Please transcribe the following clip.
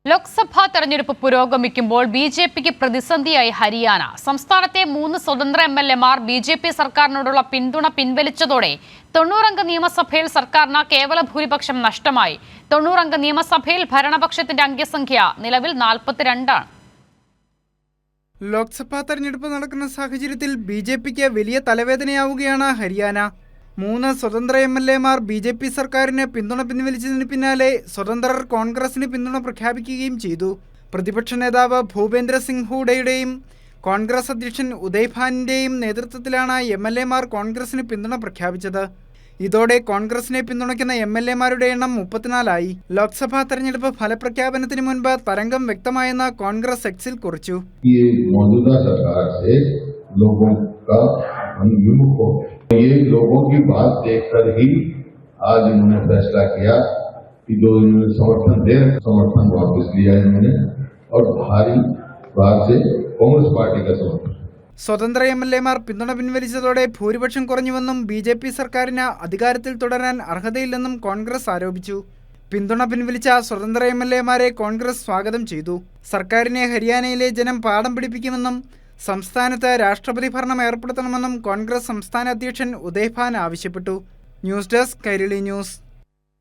ലോക്സഭാ തെരഞ്ഞെടുപ്പ് പുരോഗമിക്കുമ്പോൾ ബി.ജെ.പിക്ക് പ്രതിസന്ധിയായി ഹരിയാന. സംസ്ഥാനത്തെ 3 സ്വതന്ത്ര എം.എൽ.എമാർ ബി.ജെ.പി സർക്കാരിനോടുള്ള പിന്തുണ പിൻവലിച്ചതോടെ 90-അംഗ നിയമസഭയിൽ സർക്കാരിന് കേവല ഭൂരിപക്ഷം നഷ്ടമായി. 90-അംഗ നിയമസഭയിൽ ഭരണപക്ഷത്തിന്റെ അംഗസംഖ്യ നിലവിൽ 42 ആണ്. ലോക്സഭാ തെരഞ്ഞെടുപ്പ് നടക്കുന്ന സാഹചര്യത്തിൽ ബി.ജെ.പിക്ക് വലിയ തലവേദനയാവുകയാണ് ഹരിയാന. 3 സ്വതന്ത്ര എം.എൽ.എമാർ ബി.ജെ.പി സർക്കാരിന് പിന്തുണ പിൻവലിച്ചതിന് പിന്നാലെ സ്വതന്ത്രർ കോൺഗ്രസിന് പിന്തുണ പ്രഖ്യാപിക്കുകയും ചെയ്തു. പ്രതിപക്ഷ നേതാവ് ഭൂപേന്ദ്ര സിംഗ് ഹൂഡയുടെയും കോൺഗ്രസ് അധ്യക്ഷൻ ഉദയ് ഭാനിന്റെയും നേതൃത്വത്തിലാണ് എം.എൽ.എമാർ കോൺഗ്രസിന് പിന്തുണ പ്രഖ്യാപിച്ചത്. ഇതോടെ കോൺഗ്രസിനെ പിന്തുണയ്ക്കുന്ന എം.എൽ.എമാരുടെ എണ്ണം 34 ആയി. ലോക്സഭാ തെരഞ്ഞെടുപ്പ് ഫലപ്രഖ്യാപനത്തിന് മുൻപ് തരംഗം വ്യക്തമായെന്ന് കോൺഗ്രസ് എക്സിൽ കുറിച്ചു. ये लोगों की बात देखकर ही आज इन्होंने फैसला किया कि जो इन्होंने समर्थन वापस लिया इन्होंने और भारी बात से कांग्रेस पार्टी का समर्थन. സ്വതന്ത്ര എം.എൽ.എമാർ പിന്തുണ പിൻവലിച്ചതോടെ ഭൂരിപക്ഷം കുറഞ്ഞുവെന്നും ബി.ജെ.പി സർക്കാരിന് അധികാരത്തിൽ തുടരാൻ അർഹതയില്ലെന്നും കോൺഗ്രസ് ആരോപിച്ചു. പിന്തുണ പിൻവലിച്ച സ്വതന്ത്ര എം.എൽ.എമാരെ കോൺഗ്രസ് സ്വാഗതം ചെയ്തു. സർക്കാരിനെ ഹരിയാനയിലെ ജനം പാഠം പഠിപ്പിക്കുമെന്നും സംസ്ഥാനത്ത് രാഷ്ട്രപതി ഭരണം ഏർപ്പെടുത്തണമെന്നും കോൺഗ്രസ് സംസ്ഥാന അധ്യക്ഷൻ ഉദയ് ഭാൻ ആവശ്യപ്പെട്ടു. News desk Kairali news.